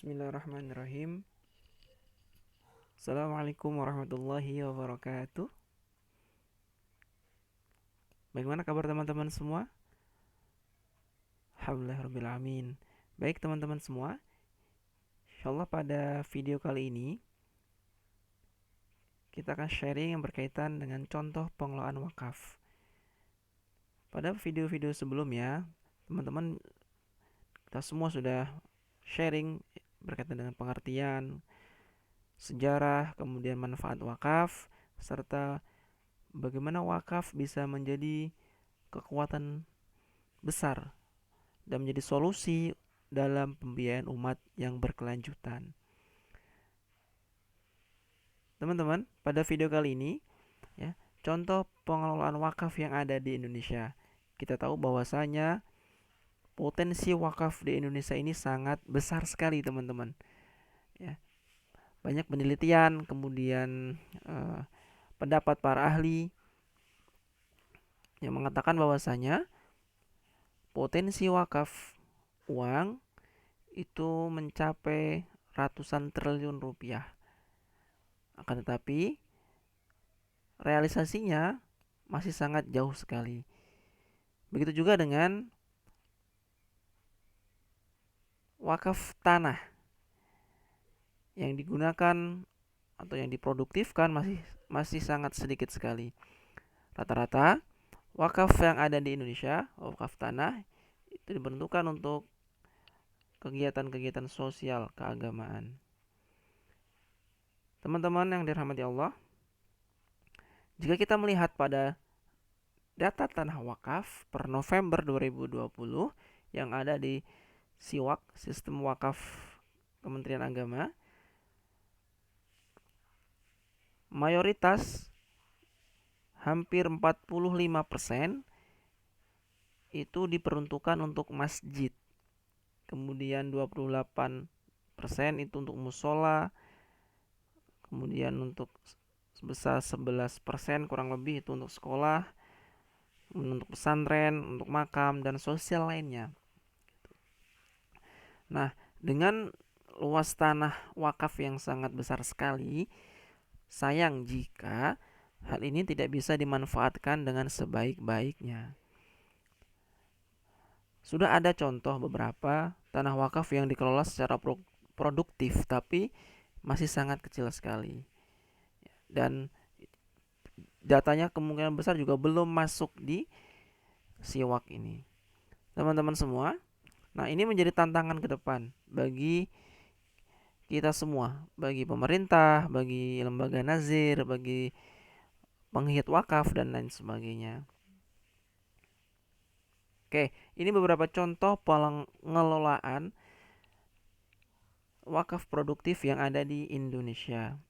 Bismillahirrahmanirrahim. Assalamualaikum warahmatullahi wabarakatuh. Bagaimana kabar teman-teman semua? Alhamdulillahirrahmanirrahim. Baik teman-teman semua, insyaallah pada video kali ini kita akan sharing yang berkaitan dengan contoh pengelolaan wakaf. Pada video-video sebelumnya, teman-teman kita semua sudah sharing berkaitan dengan pengertian, sejarah, kemudian manfaat wakaf, serta bagaimana wakaf bisa menjadi kekuatan besar dan menjadi solusi dalam pembiayaan umat yang berkelanjutan. Teman-teman, pada video kali ini ya, contoh pengelolaan wakaf yang ada di Indonesia. Kita tahu bahwasanya potensi wakaf di Indonesia ini sangat besar sekali, teman-teman. Ya, banyak penelitian, kemudian pendapat para ahli yang mengatakan bahwasanya potensi wakaf uang itu mencapai ratusan triliun rupiah. Akan tetapi realisasinya masih sangat jauh sekali. Begitu juga dengan wakaf tanah yang digunakan atau yang diproduktifkan masih sangat sedikit sekali. Rata-rata wakaf yang ada di Indonesia, wakaf tanah itu diperuntukkan untuk kegiatan-kegiatan sosial keagamaan. Teman-teman yang dirahmati Allah, jika kita melihat pada data tanah wakaf per November 2020 yang ada di SIWAK, Sistem Wakaf Kementerian Agama, mayoritas hampir 45% itu diperuntukkan untuk masjid. Kemudian 28% itu untuk musola. Kemudian untuk sebesar 11% kurang lebih itu untuk sekolah, untuk pesantren, untuk makam dan sosial lainnya. Nah, dengan luas tanah wakaf yang sangat besar sekali, sayang jika hal ini tidak bisa dimanfaatkan dengan sebaik-baiknya. Sudah ada contoh beberapa tanah wakaf yang dikelola secara produktif, tapi masih sangat kecil sekali. Dan datanya kemungkinan besar juga belum masuk di SIWAK ini. Teman-teman semua, nah ini menjadi tantangan ke depan bagi kita semua, bagi pemerintah, bagi lembaga nazir, bagi penghiat wakaf dan lain sebagainya. Oke, ini beberapa contoh pengelolaan wakaf produktif yang ada di Indonesia.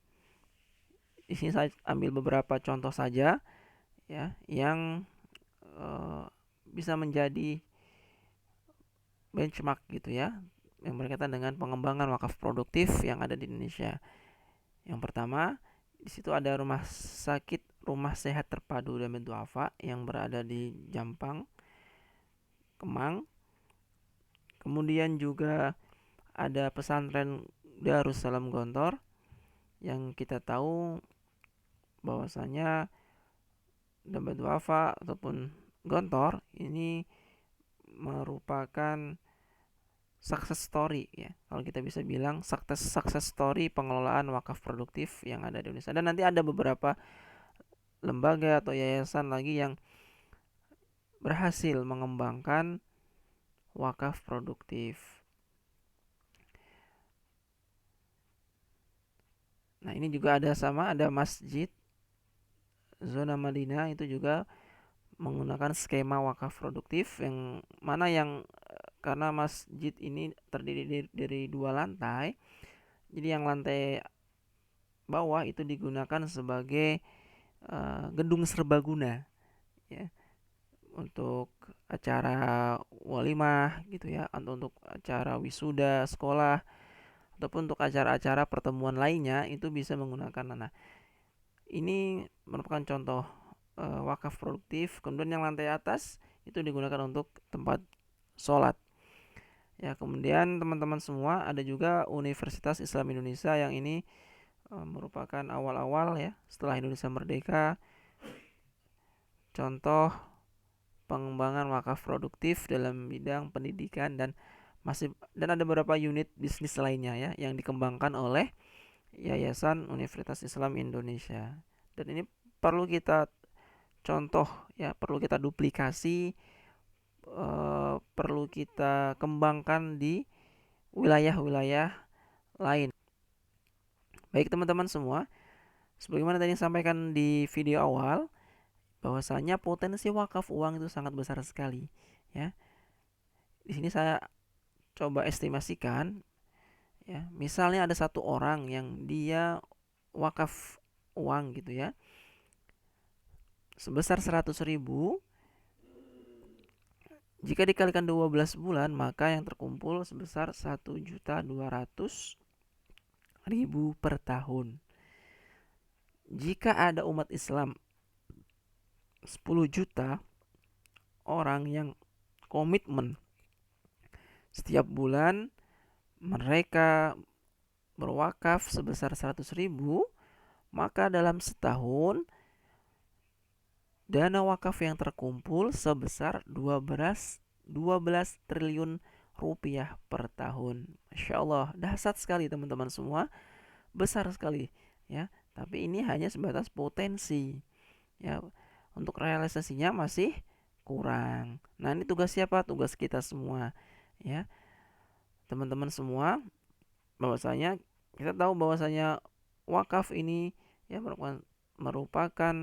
Di sini saya ambil beberapa contoh saja ya yang bisa menjadi benchmark gitu ya, yang berkaitan dengan pengembangan wakaf produktif yang ada di Indonesia. Yang pertama, di situ ada rumah sehat terpadu Damed Duafa yang berada di Jampang, Kemang. Kemudian juga ada pesantren Darussalam Gontor yang kita tahu bahwasanya Damed Duafa ataupun Gontor ini merupakan success story ya. Kalau kita bisa bilang success story pengelolaan wakaf produktif yang ada di Indonesia. Dan nanti ada beberapa lembaga atau yayasan lagi yang berhasil mengembangkan wakaf produktif. Nah, ini juga ada masjid zona Madinah itu juga menggunakan skema wakaf produktif yang mana yang karena masjid ini terdiri dari 2 lantai. Jadi yang lantai bawah itu digunakan sebagai gedung serbaguna ya, untuk acara walimah gitu ya, atau untuk acara wisuda sekolah ataupun untuk acara-acara pertemuan lainnya itu bisa menggunakan. Nah, ini merupakan contoh wakaf produktif. Kemudian yang lantai atas itu digunakan untuk tempat sholat Ya, kemudian teman-teman semua ada juga Universitas Islam Indonesia yang ini merupakan awal-awal ya setelah Indonesia merdeka, contoh pengembangan wakaf produktif dalam bidang pendidikan dan ada beberapa unit bisnis lainnya ya yang dikembangkan oleh Yayasan Universitas Islam Indonesia. Dan ini perlu kita contoh ya, perlu kita duplikasi, perlu kita kembangkan di wilayah-wilayah lain. Baik teman-teman semua, sebagaimana tadi disampaikan di video awal, bahwasanya potensi wakaf uang itu sangat besar sekali ya. Di sini saya coba estimasikan ya, misalnya ada satu orang yang dia wakaf uang gitu ya sebesar 100.000, jika dikalikan 12 bulan maka yang terkumpul sebesar 1.200.000 per tahun. Jika ada umat Islam 10 juta orang yang komitmen setiap bulan mereka berwakaf sebesar 100.000, maka dalam setahun dana wakaf yang terkumpul sebesar 12 triliun rupiah per tahun. Masya Allah, dahsyat sekali teman-teman semua, besar sekali ya. Tapi ini hanya sebatas potensi ya, untuk realisasinya masih kurang. Nah, ini tugas siapa? Tugas kita semua ya, teman-teman semua, bahwasanya kita tahu bahwasanya wakaf ini ya merupakan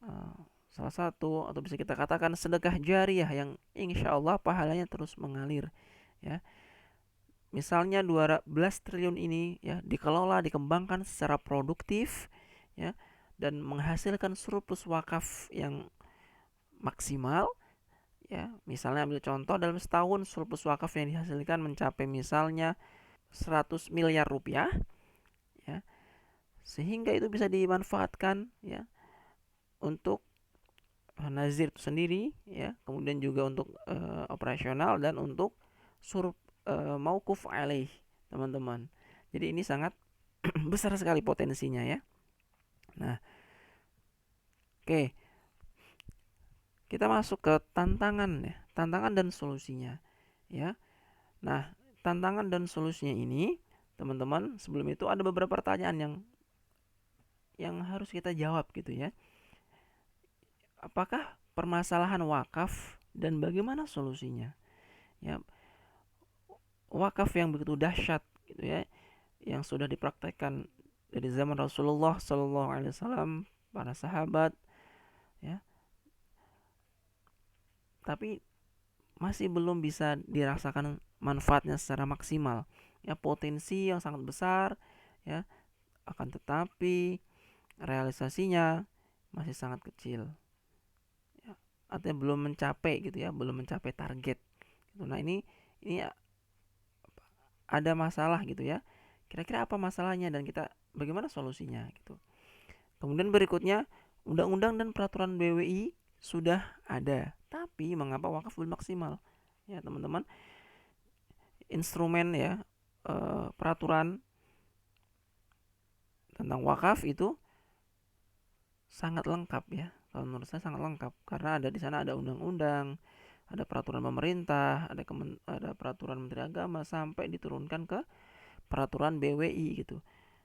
uh, salah satu atau bisa kita katakan sedekah jariah yang insya Allah pahalanya terus mengalir ya. Misalnya 12 triliun ini ya dikelola, dikembangkan secara produktif ya dan menghasilkan surplus wakaf yang maksimal ya. Misalnya ambil contoh, dalam setahun surplus wakaf yang dihasilkan mencapai misalnya 100 miliar rupiah ya, sehingga itu bisa dimanfaatkan ya untuk nazir itu sendiri ya, kemudian juga untuk operasional dan untuk maukuf alaih teman-teman. Jadi ini sangat besar sekali potensinya ya. Nah, oke, kita masuk ke tantangan ya, tantangan dan solusinya ya. Nah, tantangan dan solusinya ini teman-teman, sebelum itu ada beberapa pertanyaan yang harus kita jawab gitu ya. Apakah permasalahan wakaf dan bagaimana solusinya? Ya, wakaf yang begitu dahsyat gitu ya, yang sudah dipraktekkan dari zaman Rasulullah Sallallahu Alaihi Wasallam, para sahabat, ya, tapi masih belum bisa dirasakan manfaatnya secara maksimal. Ya, potensi yang sangat besar, ya, akan tetapi realisasinya masih sangat kecil. Ya, artinya belum mencapai gitu ya, belum mencapai target. Gitu. Nah ini ada masalah gitu ya. Kira-kira apa masalahnya dan kita bagaimana solusinya gitu. Kemudian berikutnya, undang-undang dan peraturan BWI sudah ada, tapi mengapa wakaf belum maksimal? Ya teman-teman, instrumen ya, peraturan tentang wakaf itu sangat lengkap ya. Kalau menurut saya sangat lengkap karena ada di sana ada undang-undang, ada peraturan pemerintah, ada peraturan Menteri Agama sampai diturunkan ke peraturan BWI gitu.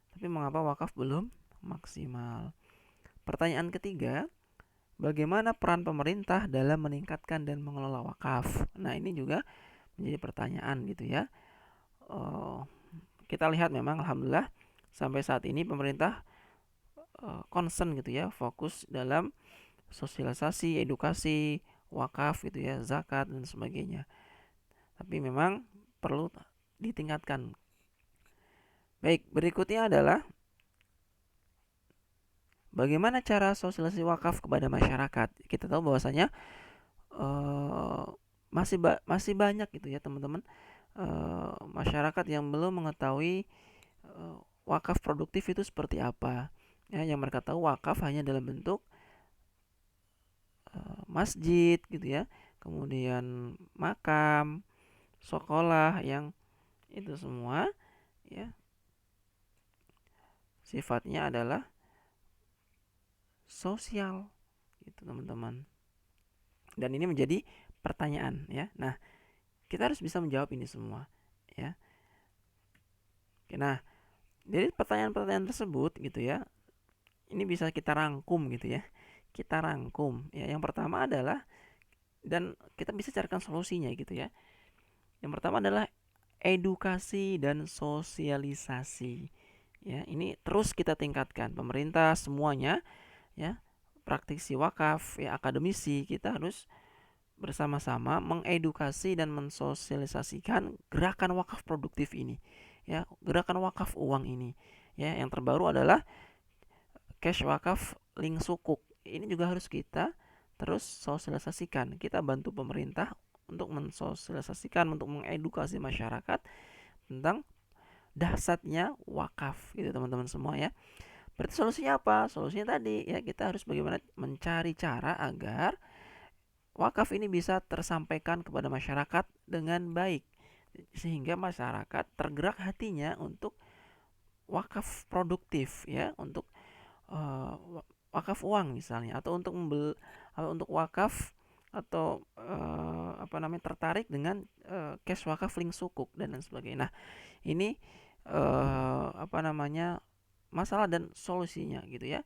Tapi mengapa wakaf belum maksimal? Pertanyaan ketiga, bagaimana peran pemerintah dalam meningkatkan dan mengelola wakaf? Nah, ini juga menjadi pertanyaan gitu ya. Uh, kita lihat memang alhamdulillah sampai saat ini pemerintah concern gitu ya, fokus dalam sosialisasi, edukasi, wakaf gitu ya, zakat dan sebagainya. Tapi memang perlu ditingkatkan. Baik, berikutnya adalah bagaimana cara sosialisasi wakaf kepada masyarakat. Kita tahu bahwasanya masih banyak gitu ya teman-teman, masyarakat yang belum mengetahui wakaf produktif itu seperti apa. Ya, yang mereka tahu wakaf hanya dalam bentuk masjid gitu ya, kemudian makam, sekolah, yang itu semua ya sifatnya adalah sosial gitu teman-teman. Dan ini menjadi pertanyaan ya. Nah, kita harus bisa menjawab ini semua ya. Oke, nah, dari pertanyaan-pertanyaan tersebut gitu ya, ini bisa kita rangkum gitu ya. Kita rangkum ya. Yang pertama adalah, dan kita bisa carikan solusinya gitu ya. Yang pertama adalah edukasi dan sosialisasi. Ya, ini terus kita tingkatkan. Pemerintah semuanya ya, praktisi wakaf ya, akademisi, kita harus bersama-sama mengedukasi dan mensosialisasikan gerakan wakaf produktif ini. Ya, gerakan wakaf uang ini. Ya, yang terbaru adalah cash wakaf link sukuk. Ini juga harus kita terus sosialisasikan. Kita bantu pemerintah untuk mensosialisasikan, untuk mengedukasi masyarakat tentang dahsyatnya wakaf gitu teman-teman semua ya. Berarti solusinya apa? Solusinya tadi ya, kita harus bagaimana mencari cara agar wakaf ini bisa tersampaikan kepada masyarakat dengan baik, sehingga masyarakat tergerak hatinya untuk wakaf produktif ya, untuk uh, wakaf uang misalnya, atau untuk untuk wakaf, atau apa namanya, tertarik dengan cash wakaf link sukuk dan lain sebagainya. Nah, ini apa namanya, masalah dan solusinya gitu ya.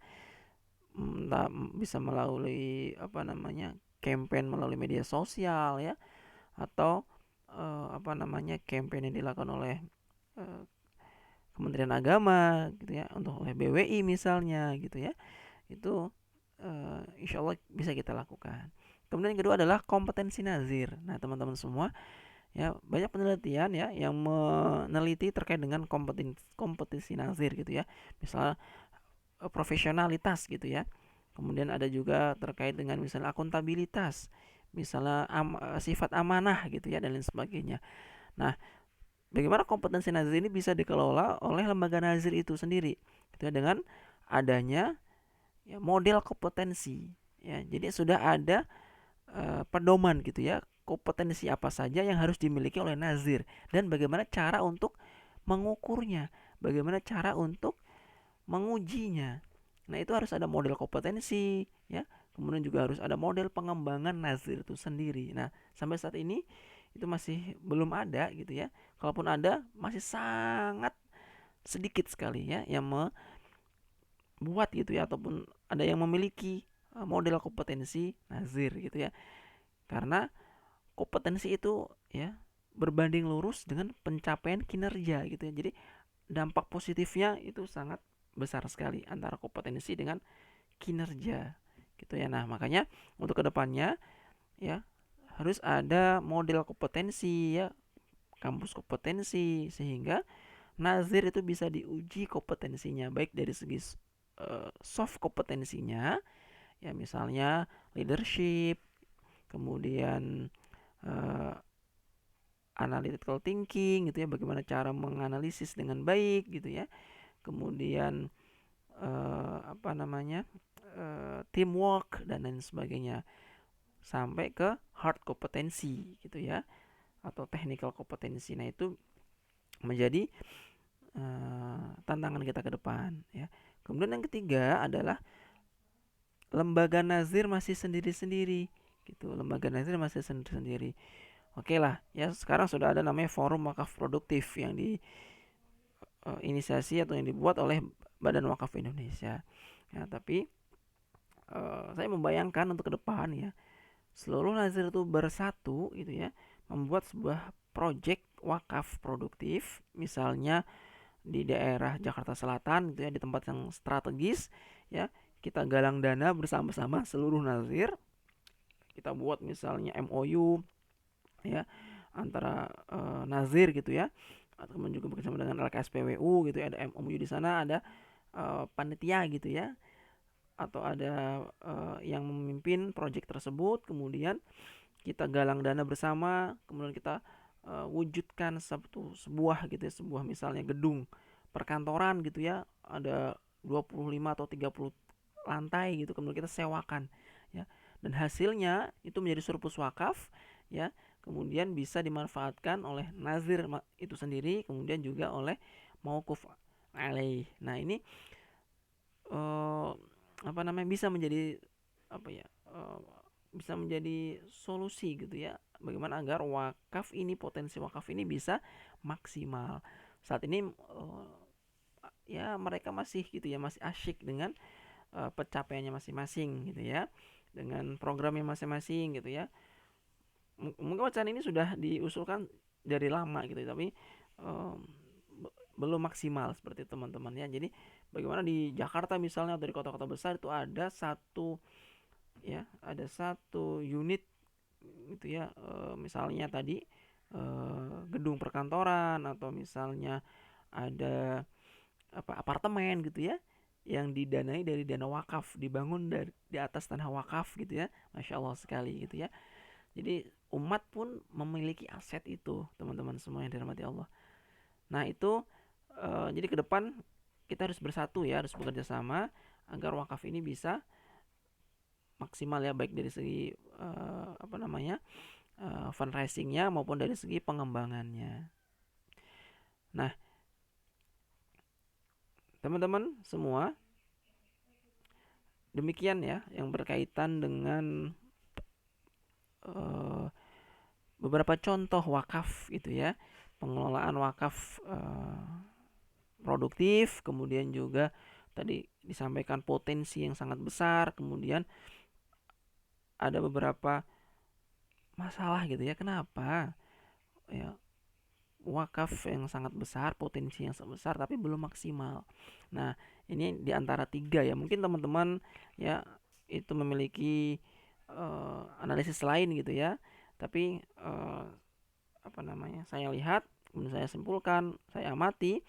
Entah bisa melalui apa namanya, campaign melalui media sosial ya, atau apa namanya, campaign yang dilakukan oleh eh, Kementerian Agama gitu ya, untuk oleh BWI misalnya gitu ya. Itu insya Allah bisa kita lakukan. Kemudian yang kedua adalah kompetensi nazir. Nah teman-teman semua ya, banyak penelitian ya yang meneliti terkait dengan kompetensi nazir gitu ya. Misalnya profesionalitas gitu ya. Kemudian ada juga terkait dengan misalnya akuntabilitas, misalnya sifat amanah gitu ya, dan lain sebagainya. Nah, bagaimana kompetensi nazir ini bisa dikelola oleh lembaga nazir itu sendiri gitu ya, dengan adanya ya model kompetensi ya. Jadi sudah ada pedoman gitu ya, kompetensi apa saja yang harus dimiliki oleh nazir, dan bagaimana cara untuk mengukurnya, bagaimana cara untuk mengujinya. Nah, itu harus ada model kompetensi ya. Kemudian juga harus ada model pengembangan nazir itu sendiri. Nah, sampai saat ini itu masih belum ada gitu ya. Kalaupun ada, masih sangat sedikit sekali ya yang membuat gitu ya, ataupun ada yang memiliki model kompetensi nazir gitu ya. Karena kompetensi itu ya berbanding lurus dengan pencapaian kinerja gitu ya. Jadi dampak positifnya itu sangat besar sekali antara kompetensi dengan kinerja gitu ya. Nah, makanya untuk kedepannya ya harus ada model kompetensi ya, kampus kompetensi, sehingga nazir itu bisa diuji kompetensinya baik dari segi soft kompetensinya ya, misalnya leadership, kemudian uh, analytical thinking gitu ya, bagaimana cara menganalisis dengan baik gitu ya, kemudian apa namanya, teamwork dan lain sebagainya, sampai ke hard kompetensi gitu ya, atau technical kompetensi. Nah, itu menjadi tantangan kita ke depan ya. Kemudian yang ketiga adalah lembaga nazir masih sendiri-sendiri gitu. Lembaga nazir masih sendiri-sendiri. Oke lah ya, sekarang sudah ada namanya forum wakaf produktif yang inisiasi atau yang dibuat oleh Badan Wakaf Indonesia ya. Tapi saya membayangkan untuk ke depan ya, seluruh nazir itu bersatu gitu ya, membuat sebuah project wakaf produktif, misalnya di daerah Jakarta Selatan gitu ya, di tempat yang strategis ya. Kita galang dana bersama-sama seluruh nazir, kita buat misalnya MOU ya antara nazir gitu ya, atau juga bekerjasama dengan LKSPWU gitu ya, ada MOU di sana, ada panitia gitu ya, atau ada yang memimpin proyek tersebut. Kemudian kita galang dana bersama, kemudian kita wujudkan sebuah gitu ya, sebuah misalnya gedung perkantoran gitu ya, ada 25 atau 30 lantai gitu, kemudian kita sewakan ya, dan hasilnya itu menjadi surplus wakaf ya. kemudian bisa dimanfaatkan oleh nazir itu sendiri, kemudian juga oleh mauquf alaih. Nah, ini eh, apa namanya, bisa menjadi apa ya, bisa menjadi solusi gitu ya, bagaimana agar wakaf ini, potensi wakaf ini bisa maksimal. Saat ini ya mereka masih gitu ya, masih asyik dengan pencapaiannya masing-masing gitu ya, dengan programnya masing-masing gitu ya. Mungkin wacana ini sudah diusulkan dari lama gitu, tapi um, belum maksimal seperti teman-teman ya. Jadi bagaimana di Jakarta misalnya atau di kota-kota besar itu ada satu, ya, ada satu unit gitu ya, misalnya tadi gedung perkantoran, atau misalnya ada apa, apartemen gitu ya, yang didanai dari dana wakaf, dibangun dari di atas tanah wakaf gitu ya. Masya Allah sekali gitu ya. Jadi umat pun memiliki aset itu, teman-teman semua yang dirahmati Allah. Nah, itu jadi ke depan kita harus bersatu ya, harus bekerja sama agar wakaf ini bisa maksimal ya, baik dari segi apa namanya, fundraisingnya maupun dari segi pengembangannya. Nah, teman-teman semua, demikian ya yang berkaitan dengan uh, beberapa contoh wakaf gitu ya, pengelolaan wakaf produktif, kemudian juga tadi disampaikan potensi yang sangat besar, kemudian ada beberapa masalah gitu ya, kenapa ya wakaf yang sangat besar, potensi yang sangat besar tapi belum maksimal. Nah, ini diantara tiga ya, mungkin teman-teman ya itu memiliki analisis lain gitu ya, tapi apa namanya, saya lihat, kemudian saya simpulkan, saya amati,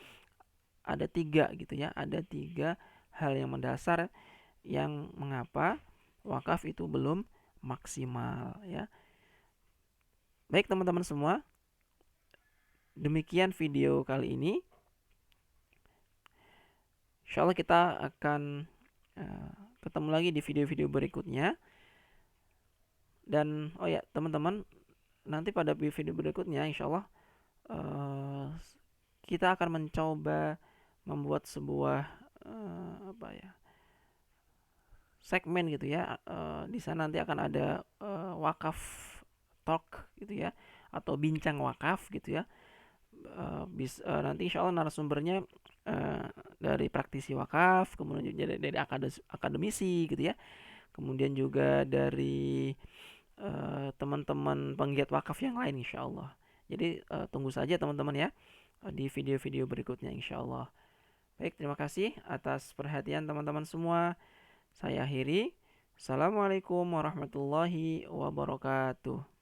ada tiga gitu ya, ada tiga hal yang mendasar yang mengapa wakaf itu belum maksimal ya. Baik teman-teman semua, demikian video kali ini. Insya Allah kita akan ketemu lagi di video-video berikutnya. Dan oh ya teman-teman, nanti pada video berikutnya insya Allah kita akan mencoba membuat sebuah apa ya, segmen gitu ya. Di sana nanti akan ada wakaf talk gitu ya, atau bincang wakaf gitu ya. Nanti insya Allah narasumbernya dari praktisi wakaf, kemudian juga dari akademisi gitu ya, kemudian juga dari teman-teman penggiat wakaf yang lain insya Allah. Jadi tunggu saja teman-teman ya di video-video berikutnya insya Allah. Baik, terima kasih atas perhatian teman-teman semua. Saya akhiri. Assalamualaikum warahmatullahi wabarakatuh.